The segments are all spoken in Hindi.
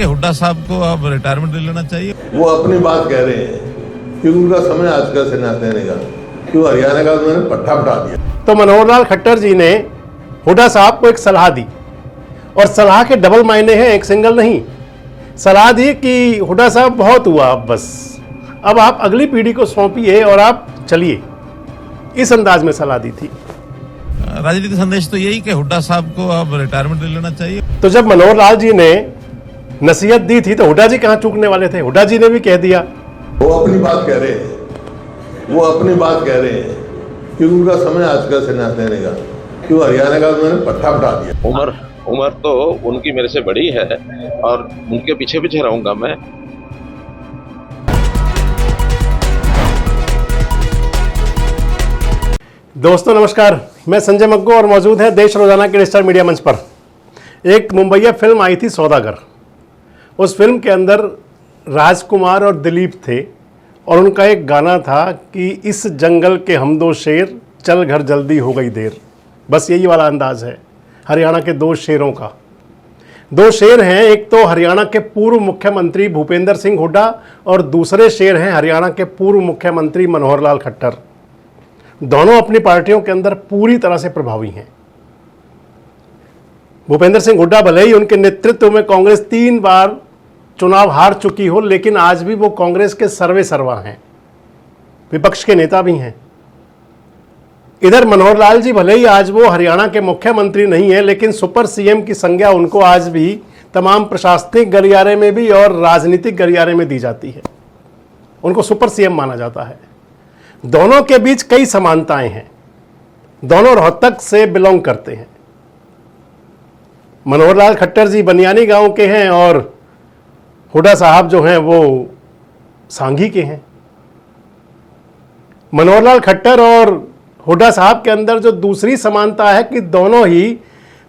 कि हुड्डा साहब को अब रिटायरमेंट ले लेना चाहिए। वो अपनी बात कह रहे हैं क्योंकि उनका समय आज का सेना देने का, क्यों हरियाणा का उन्होंने पट्टा हटा दिया। तो मनोहर लाल खट्टर जी ने हुड्डा साहब को एक सलाह दी, और सलाह के डबल मायने हैं, एक सिंगल नहीं। सलाह दी कि हुड्डा साहब बहुत हुआ, अब बस, अब आप अगली पीढ़ी को सौंपिए और आप चलिए, इस अंदाज में सलाह दी थी। राजनीतिक संदेश तो यही कि हुड्डा साहब को अब रिटायरमेंट ले लेना चाहिए। तो जब मनोहर लाल जी ने नसीहत दी थी तो हुड्डा जी कहाँ चूकने वाले थे? हुड्डा जी ने भी कह दिया। वो अपनी बात कह रहे हैं, वो अपनी बात कह रहे हैं क्योंकि उनका समय आज का सेना देने का, क्यों हरियाणा का उन्होंने पट्टा हटा दिया। उम्र तो उनकी मेरे से बड़ी है और उनके पीछे पीछे रहूंगा मैं। दोस्तों नमस्कार, मैं संजय मग्गो और मौजूद है देश रोजाना के डिजिटल मीडिया मंच पर। एक मुंबईया फिल्म आई थी सौदागर। उस फिल्म के अंदर राजकुमार और दिलीप थे और उनका एक गाना था कि इस जंगल के हम दो शेर, चल घर जल्दी हो गई देर। बस यही वाला अंदाज है हरियाणा के दो शेरों का। दो शेर हैं, एक तो हरियाणा के पूर्व मुख्यमंत्री भूपेंद्र सिंह हुड्डा और दूसरे शेर हैं हरियाणा के पूर्व मुख्यमंत्री मनोहर लाल खट्टर। दोनों अपनी पार्टियों के अंदर पूरी तरह से प्रभावी हैं। भूपेंद्र सिंह हुड्डा भले ही उनके नेतृत्व में कांग्रेस 3 बार चुनाव हार चुकी हो, लेकिन आज भी वो कांग्रेस के सर्वे सर्वा हैं, विपक्ष के नेता भी हैं। इधर मनोहर लाल जी भले ही आज वो हरियाणा के मुख्यमंत्री नहीं है, लेकिन सुपर सीएम की संज्ञा उनको आज भी तमाम प्रशासनिक गलियारे में भी और राजनीतिक गलियारे में दी जाती है। उनको सुपर सीएम माना जाता है। दोनों के बीच कई समानताएं हैं, दोनों रोहतक से बिलोंग करते हैं। मनोहर लाल खट्टर जी बनियानी गांव के हैं और हुड्डा साहब जो हैं वो सांघी के हैं। मनोहर लाल खट्टर और हुड्डा साहब के अंदर जो दूसरी समानता है कि दोनों ही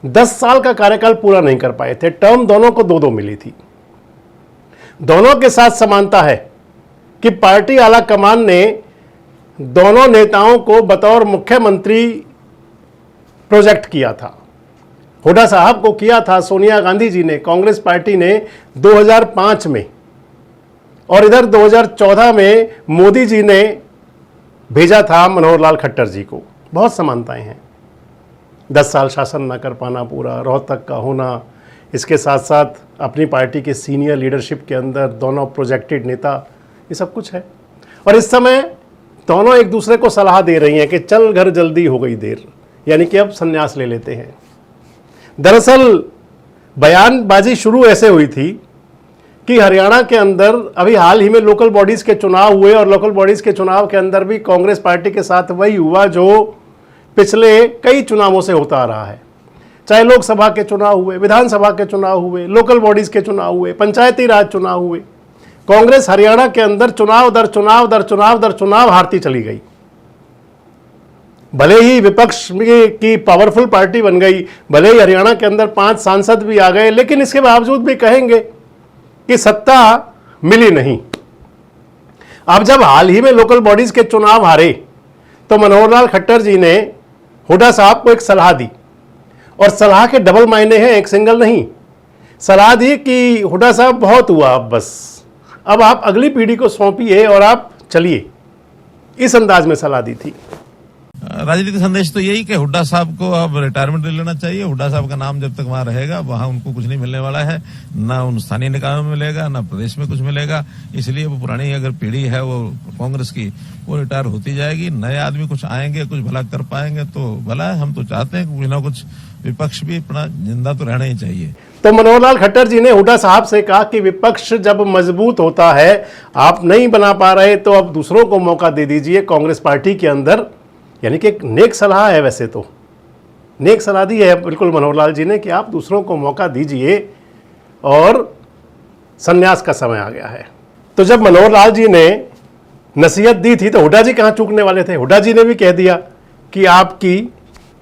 10 साल का कार्यकाल पूरा नहीं कर पाए थे। टर्म दोनों को 2-2 मिली थी। दोनों के साथ समानता है कि पार्टी आला कमान ने दोनों नेताओं को बतौर मुख्यमंत्री प्रोजेक्ट किया था। हुड्डा साहब को किया था सोनिया गांधी जी ने, कांग्रेस पार्टी ने 2005 में, और इधर 2014 में मोदी जी ने भेजा था मनोहर लाल खट्टर जी को। बहुत समानताएं हैं। 10 साल शासन न कर पाना पूरा, रोहतक का होना, इसके साथ साथ अपनी पार्टी के सीनियर लीडरशिप के अंदर दोनों प्रोजेक्टेड नेता, ये सब कुछ है। और इस समय दोनों एक दूसरे को सलाह दे रही हैं कि चल घर जल्दी हो गई देर, यानी कि अब संन्यास ले लेते हैं। दरअसल बयानबाजी शुरू ऐसे हुई थी कि हरियाणा के अंदर अभी हाल ही में लोकल बॉडीज़ के चुनाव हुए और लोकल बॉडीज़ के चुनाव के अंदर भी कांग्रेस पार्टी के साथ वही हुआ जो पिछले कई चुनावों से होता आ रहा है। चाहे लोकसभा के चुनाव हुए, विधानसभा के चुनाव हुए, लोकल बॉडीज़ के चुनाव हुए, पंचायती राज चुनाव हुए, कांग्रेस हरियाणा के अंदर चुनाव दर चुनाव दर चुनाव दर चुनाव हारती चली गई। भले ही विपक्ष की पावरफुल पार्टी बन गई, भले ही हरियाणा के अंदर 5 सांसद भी आ गए, लेकिन इसके बावजूद भी कहेंगे कि सत्ता मिली नहीं। अब जब हाल ही में लोकल बॉडीज के चुनाव हारे तो मनोहर लाल खट्टर जी ने हुड्डा साहब को एक सलाह दी, और सलाह के डबल मायने हैं, एक सिंगल नहीं। सलाह दी कि हुड्डा साहब बहुत हुआ, अब बस, अब आप अगली पीढ़ी को सौंपिए और आप चलिए, इस अंदाज में सलाह दी थी। राजनीतिक संदेश तो यही कि हुड्डा साहब को अब रिटायरमेंट ले लेना चाहिए। हुड्डा साहब का नाम जब तक वहां रहेगा, वहां उनको कुछ नहीं मिलने वाला है, ना उन स्थानीय निकायों में मिलेगा, ना प्रदेश में कुछ मिलेगा। इसलिए वो पुरानी अगर पीढ़ी है वो कांग्रेस की, वो रिटायर होती जाएगी। नए आदमी कुछ आएंगे, कुछ भला कर पाएंगे तो भला है। हम तो चाहते हैं कि कुछ ना कुछ विपक्ष भी अपना जिंदा तो रहना ही चाहिए। तो मनोहर लाल खट्टर जी ने हुड्डा साहब से कहा कि विपक्ष जब मजबूत होता है, आप नहीं बना पा रहे तो अब दूसरों को मौका दे दीजिए कांग्रेस पार्टी के अंदर। यानी कि एक नेक सलाह है, वैसे तो नेक सलाह दी है बिल्कुल मनोहर लाल जी ने कि आप दूसरों को मौका दीजिए और संन्यास का समय आ गया है। तो जब मनोहर लाल जी ने नसीहत दी थी तो हुड्डा जी कहाँ चूकने वाले थे? हुड्डा जी ने भी कह दिया कि आपकी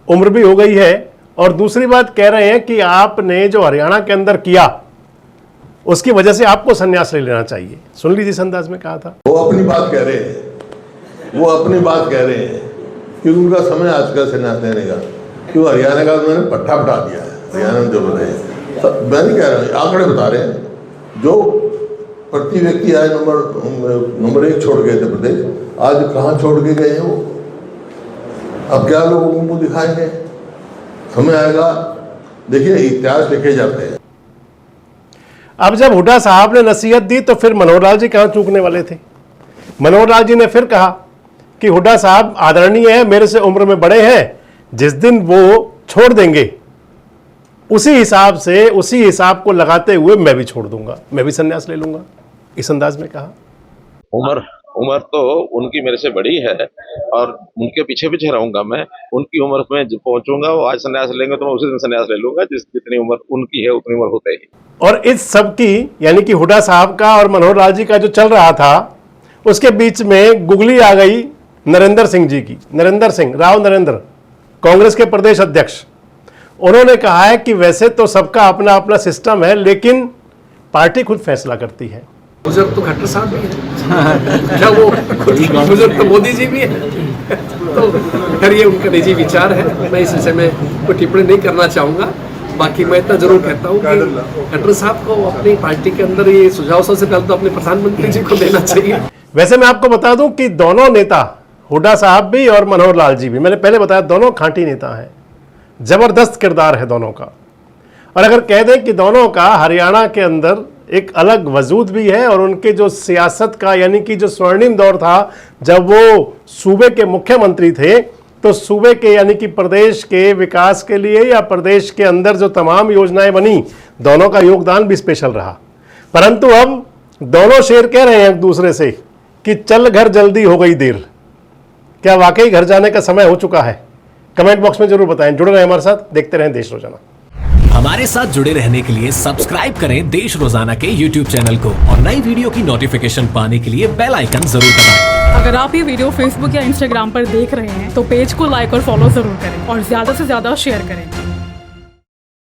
उम्र भी हो गई है, और दूसरी बात कह रहे हैं कि आपने जो हरियाणा के अंदर किया उसकी वजह से आपको संन्यास ले लेना चाहिए। सुन लीजिए इस अंदाज में कहा था। वो अपनी बात कह रहे हैं, वो अपनी बात कह रहे हैं क्योंकि उनका समय आज का सेना देने का, क्यों हरियाणा का उन्होंने पट्टा हटा दिया है। हरियाणा में जो बने, मैं नहीं कह रहा हूँ, आंकड़े बता रहे हैं। जो प्रति व्यक्ति आज नंबर 1 छोड़ गए थे प्रदेश, आज कहाँ छोड़ के गए हैं वो? अब क्या लोगों को दिखाएंगे? समय आएगा, देखिए इतिहास लिखे जाते हैं। अब जब हुड्डा साहब ने नसीहत दी तो फिर मनोहर लाल जी कहाँ चूकने वाले थे? मनोहर लाल जी ने फिर कहा कि हुड्डा साहब आदरणीय है, मेरे से उम्र में बड़े हैं, जिस दिन वो छोड़ देंगे उसी हिसाब से, उसी हिसाब को लगाते हुए मैं भी छोड़ दूंगा, मैं भी संन्यास ले लूंगा, इस अंदाज में कहा। उम्र तो उनकी मेरे से बड़ी है और उनके पीछे पीछे रहूंगा मैं। उनकी उम्र में जब पहुंचूंगा, वो आज संन्यास लेंगे तो मैं उसी दिन संन्यास ले लूंगा, जितनी उम्र उनकी है उतनी उम्र होते ही। और इस सब की, यानी कि हुड्डा साहब का और मनोहर लाल जी का जो चल रहा था, उसके बीच में गुगली आ गई नरेंद्र सिंह जी की। नरेंद्र सिंह, राव नरेंद्र, कांग्रेस के प्रदेश अध्यक्ष, उन्होंने कहा है कि वैसे तो सबका अपना अपना सिस्टम है, लेकिन पार्टी खुद फैसला करती है। बुजुर्ग तो खट्टर साहब भी है, क्या वो बुजुर्ग तो मोदी जी भी है। तो खैर ये उनका निजी विचार है, मैं इस विषय में कोई टिप्पणी नहीं करना चाहूँगा। बाकी मैं इतना जरूर कहता हूँ कि खट्टर साहब को अपनी पार्टी के अंदर ये सुझाव सबसे पहले तो अपने प्रधानमंत्री जी को देना चाहिए। वैसे मैं आपको बता दूं कि दोनों नेता, हुड्डा साहब भी और मनोहर लाल जी भी, मैंने पहले बताया, दोनों खांटी नेता हैं, जबरदस्त किरदार है दोनों का। और अगर कह दें कि दोनों का हरियाणा के अंदर एक अलग वजूद भी है, और उनके जो सियासत का, यानी कि जो स्वर्णिम दौर था जब वो सूबे के मुख्यमंत्री थे, तो सूबे के, यानी कि प्रदेश के विकास के लिए या प्रदेश के अंदर जो तमाम योजनाएं बनी, दोनों का योगदान भी स्पेशल रहा। परंतु अब दोनों शेर कह रहे हैं एक दूसरे से कि चल घर जल्दी हो गई देर। क्या वाकई घर जाने का समय हो चुका है? कमेंट बॉक्स में जरूर बताएं। जुड़े रहें हमारे साथ, देखते रहें देश रोजाना। हमारे साथ जुड़े रहने के लिए सब्सक्राइब करें देश रोजाना के YouTube चैनल को, और नई वीडियो की नोटिफिकेशन पाने के लिए बेल आइकन जरूर दबाएं। अगर आप ये वीडियो Facebook या Instagram पर देख रहे हैं तो पेज को लाइक और फॉलो जरूर करें और ज्यादा से ज्यादा शेयर करें।